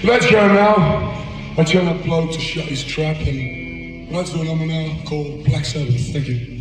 Let's go now. I tell that bloke to shut his trap and let's do a number now called Black Sabbath. Thank you.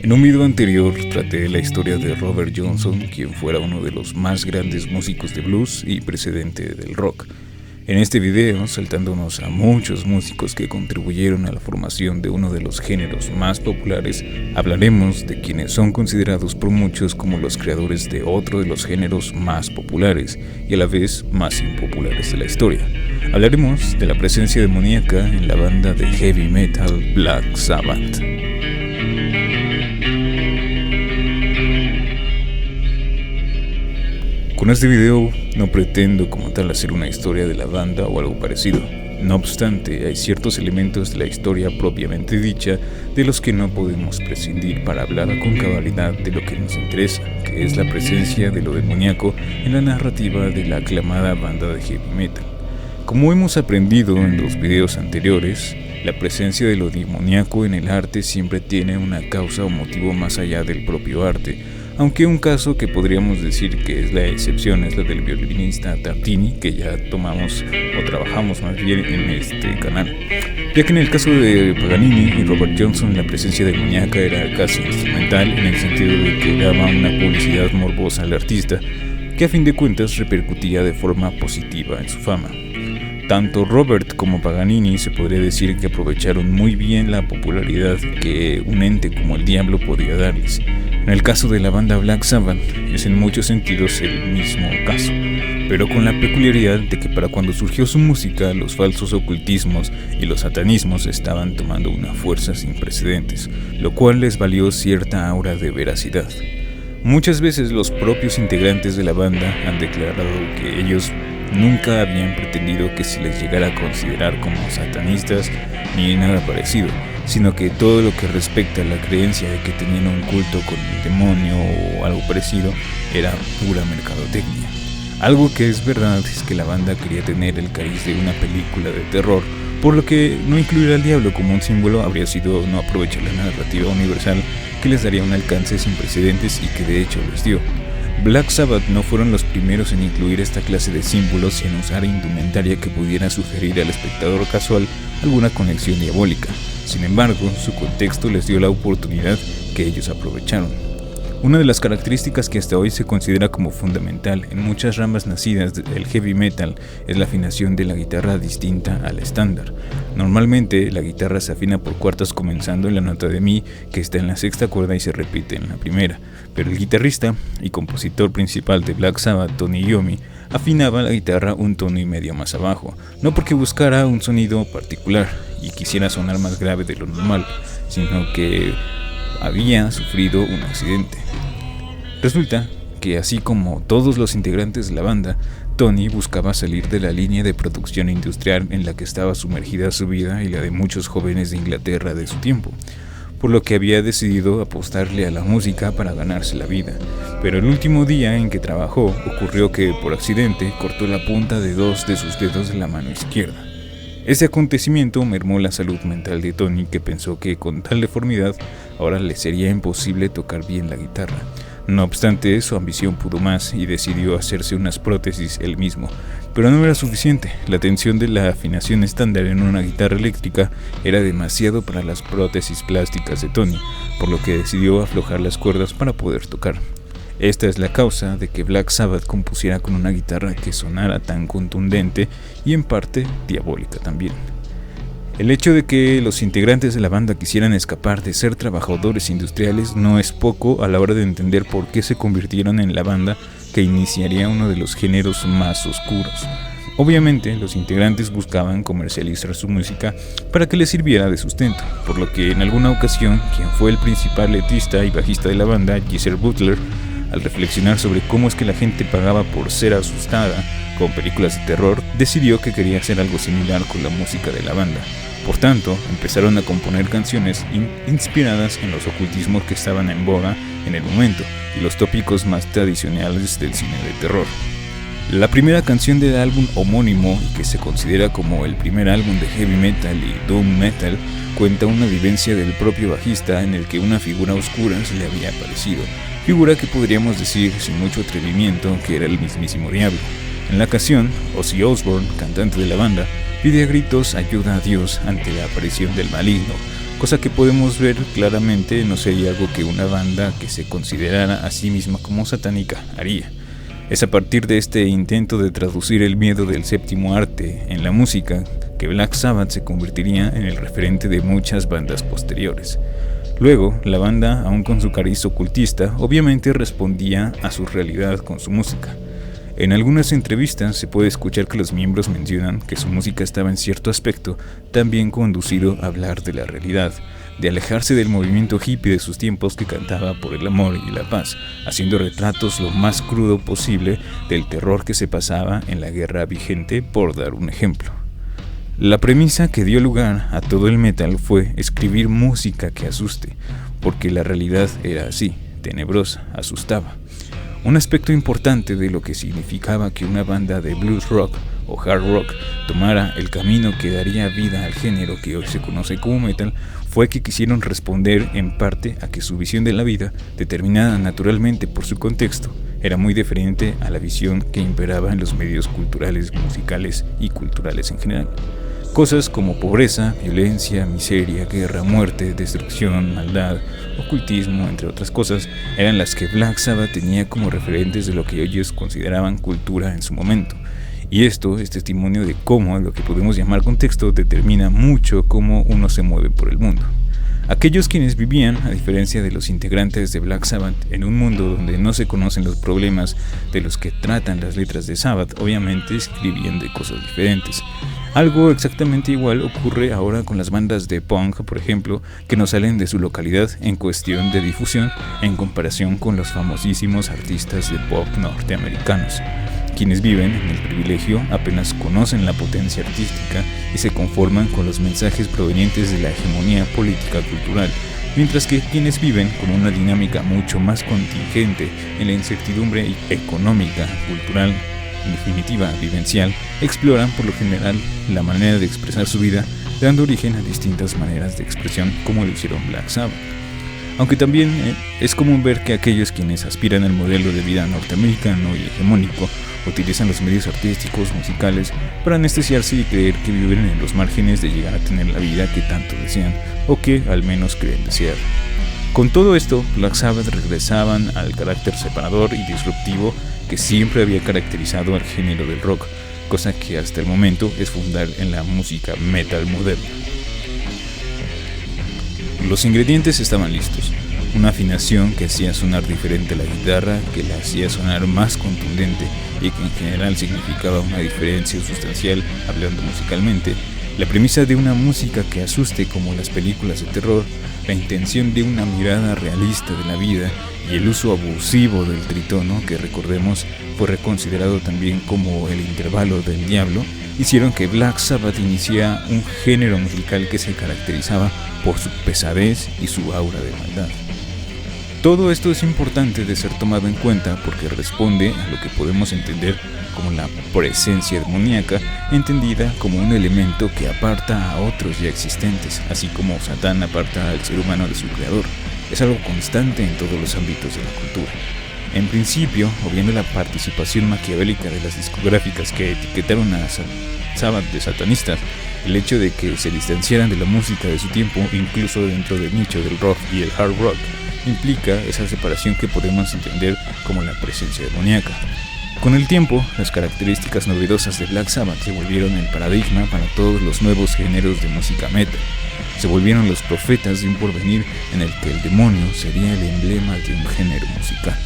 En un video anterior traté la historia de Robert Johnson, quien fuera uno de los más grandes músicos de blues y precedente del rock. En este video, saltándonos a muchos músicos que contribuyeron a la formación de uno de los géneros más populares, hablaremos de quienes son considerados por muchos como los creadores de otro de los géneros más populares y a la vez más impopulares de la historia. Hablaremos de la presencia demoníaca en la banda de heavy metal Black Sabbath. Con este video no pretendo como tal hacer una historia de la banda o algo parecido. No obstante, hay ciertos elementos de la historia propiamente dicha de los que no podemos prescindir para hablar con cabalidad de lo que nos interesa, que es la presencia de lo demoníaco en la narrativa de la aclamada banda de heavy metal. Como hemos aprendido en los videos anteriores, la presencia de lo demoníaco en el arte siempre tiene una causa o motivo más allá del propio arte, aunque un caso que podríamos decir que es la excepción es la del violinista Tartini, que ya tomamos o trabajamos más bien en este canal, ya que en el caso de Paganini y Robert Johnson la presencia demoníaca era casi instrumental en el sentido de que daba una publicidad morbosa al artista, que a fin de cuentas repercutía de forma positiva en su fama. Tanto Robert como Paganini se podría decir que aprovecharon muy bien la popularidad que un ente como el diablo podía darles. En el caso de la banda Black Sabbath es en muchos sentidos el mismo caso, pero con la peculiaridad de que para cuando surgió su música los falsos ocultismos y los satanismos estaban tomando una fuerza sin precedentes, lo cual les valió cierta aura de veracidad. Muchas veces los propios integrantes de la banda han declarado que ellos nunca habían pretendido que se les llegara a considerar como satanistas ni nada parecido, sino que todo lo que respecta a la creencia de que tenían un culto con el demonio o algo parecido era pura mercadotecnia. Algo que es verdad es que la banda quería tener el cariz de una película de terror, por lo que no incluir al diablo como un símbolo habría sido no aprovechar la narrativa universal que les daría un alcance sin precedentes y que de hecho les dio. Black Sabbath no fueron los primeros en incluir esta clase de símbolos y en usar indumentaria que pudiera sugerir al espectador casual alguna conexión diabólica. Sin embargo, su contexto les dio la oportunidad que ellos aprovecharon. Una de las características que hasta hoy se considera como fundamental en muchas ramas nacidas del heavy metal es la afinación de la guitarra distinta al estándar. Normalmente la guitarra se afina por cuartas comenzando en la nota de mi, que está en la sexta cuerda y se repite en la primera, pero el guitarrista y compositor principal de Black Sabbath, Tony Iommi, afinaba la guitarra un tono y medio más abajo, no porque buscara un sonido particular y quisiera sonar más grave de lo normal, sino que había sufrido un accidente. Resulta que así como todos los integrantes de la banda, Tony buscaba salir de la línea de producción industrial en la que estaba sumergida su vida y la de muchos jóvenes de Inglaterra de su tiempo, por lo que había decidido apostarle a la música para ganarse la vida. Pero el último día en que trabajó ocurrió que por accidente cortó la punta de 2 de sus dedos de la mano izquierda. Este acontecimiento mermó la salud mental de Tony, que pensó que con tal deformidad ahora le sería imposible tocar bien la guitarra. No obstante, su ambición pudo más y decidió hacerse unas prótesis él mismo, pero no era suficiente. La tensión de la afinación estándar en una guitarra eléctrica era demasiado para las prótesis plásticas de Tony, por lo que decidió aflojar las cuerdas para poder tocar. Esta es la causa de que Black Sabbath compusiera con una guitarra que sonara tan contundente y en parte diabólica también. El hecho de que los integrantes de la banda quisieran escapar de ser trabajadores industriales no es poco a la hora de entender por qué se convirtieron en la banda que iniciaría uno de los géneros más oscuros. Obviamente, los integrantes buscaban comercializar su música para que les sirviera de sustento, por lo que en alguna ocasión, quien fue el principal letrista y bajista de la banda, Geezer Butler, al reflexionar sobre cómo es que la gente pagaba por ser asustada con películas de terror, decidió que quería hacer algo similar con la música de la banda. Por tanto, empezaron a componer canciones inspiradas en los ocultismos que estaban en boga en el momento y los tópicos más tradicionales del cine de terror. La primera canción del álbum homónimo, y que se considera como el primer álbum de heavy metal y doom metal, cuenta una vivencia del propio bajista en el que una figura oscura se le había aparecido, figura que podríamos decir sin mucho atrevimiento que era el mismísimo diablo. En la canción, Ozzy Osbourne, cantante de la banda, pide a gritos ayuda a Dios ante la aparición del maligno, cosa que podemos ver claramente no sería algo que una banda que se considerara a sí misma como satánica haría. Es a partir de este intento de traducir el miedo del séptimo arte en la música que Black Sabbath se convertiría en el referente de muchas bandas posteriores. Luego, la banda, aún con su cariz ocultista, obviamente respondía a su realidad con su música. En algunas entrevistas se puede escuchar que los miembros mencionan que su música estaba en cierto aspecto también conducido a hablar de la realidad, de alejarse del movimiento hippie de sus tiempos que cantaba por el amor y la paz, haciendo retratos lo más crudo posible del terror que se pasaba en la guerra vigente, por dar un ejemplo. La premisa que dio lugar a todo el metal fue escribir música que asuste, porque la realidad era así, tenebrosa, asustaba. Un aspecto importante de lo que significaba que una banda de blues rock o hard rock tomara el camino que daría vida al género que hoy se conoce como metal fue que quisieron responder en parte a que su visión de la vida, determinada naturalmente por su contexto, era muy diferente a la visión que imperaba en los medios culturales, musicales y culturales en general. Cosas como pobreza, violencia, miseria, guerra, muerte, destrucción, maldad, ocultismo, entre otras cosas, eran las que Black Sabbath tenía como referentes de lo que ellos consideraban cultura en su momento. Y esto es testimonio de cómo lo que podemos llamar contexto determina mucho cómo uno se mueve por el mundo. Aquellos quienes vivían, a diferencia de los integrantes de Black Sabbath, en un mundo donde no se conocen los problemas de los que tratan las letras de Sabbath, obviamente escribían de cosas diferentes. Algo exactamente igual ocurre ahora con las bandas de punk, por ejemplo, que no salen de su localidad en cuestión de difusión en comparación con los famosísimos artistas de pop norteamericanos. Quienes viven en el privilegio apenas conocen la potencia artística y se conforman con los mensajes provenientes de la hegemonía política cultural, mientras que quienes viven con una dinámica mucho más contingente en la incertidumbre económica, cultural, en definitiva vivencial, exploran por lo general la manera de expresar su vida, dando origen a distintas maneras de expresión como lo hicieron Black Sabbath. Aunque también es común ver que aquellos quienes aspiran al modelo de vida norteamericano y hegemónico utilizan los medios artísticos, musicales, para anestesiarse y creer que viven en los márgenes de llegar a tener la vida que tanto desean, o que al menos creen desear. Con todo esto, Black Sabbath regresaban al carácter separador y disruptivo que siempre había caracterizado al género del rock, cosa que hasta el momento es fundamental en la música metal moderna. Los ingredientes estaban listos. Una afinación que hacía sonar diferente la guitarra, que la hacía sonar más contundente y que en general significaba una diferencia sustancial hablando musicalmente. La premisa de una música que asuste como las películas de terror, la intención de una mirada realista de la vida y el uso abusivo del tritono, que recordemos fue reconsiderado también como el intervalo del diablo, hicieron que Black Sabbath iniciara un género musical que se caracterizaba por su pesadez y su aura de maldad. Todo esto es importante de ser tomado en cuenta porque responde a lo que podemos entender como la presencia demoníaca, entendida como un elemento que aparta a otros ya existentes, así como Satán aparta al ser humano de su creador. Es algo constante en todos los ámbitos de la cultura. En principio, obviando la participación maquiavélica de las discográficas que etiquetaron a Sabbath de satanistas, el hecho de que se distanciaran de la música de su tiempo, incluso dentro del nicho del rock y el hard rock, implica esa separación que podemos entender como la presencia demoníaca. Con el tiempo, las características novedosas de Black Sabbath se volvieron el paradigma para todos los nuevos géneros de música metal. Se volvieron los profetas de un porvenir en el que el demonio sería el emblema de un género musical.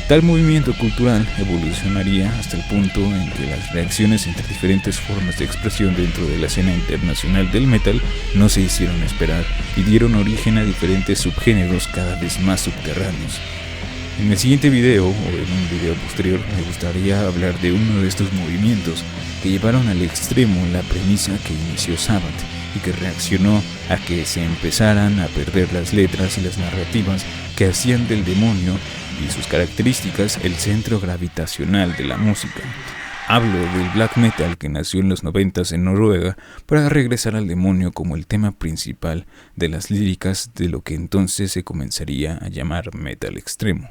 Tal movimiento cultural evolucionaría hasta el punto en que las reacciones entre diferentes formas de expresión dentro de la escena internacional del metal no se hicieron esperar y dieron origen a diferentes subgéneros cada vez más subterráneos. En el siguiente video, o en un video posterior, me gustaría hablar de uno de estos movimientos que llevaron al extremo la premisa que inició Sabbath y que reaccionó a que se empezaran a perder las letras y las narrativas que hacían del demonio y sus características el centro gravitacional de la música. Hablo del black metal que nació en los 90s en Noruega para regresar al demonio como el tema principal de las líricas de lo que entonces se comenzaría a llamar metal extremo.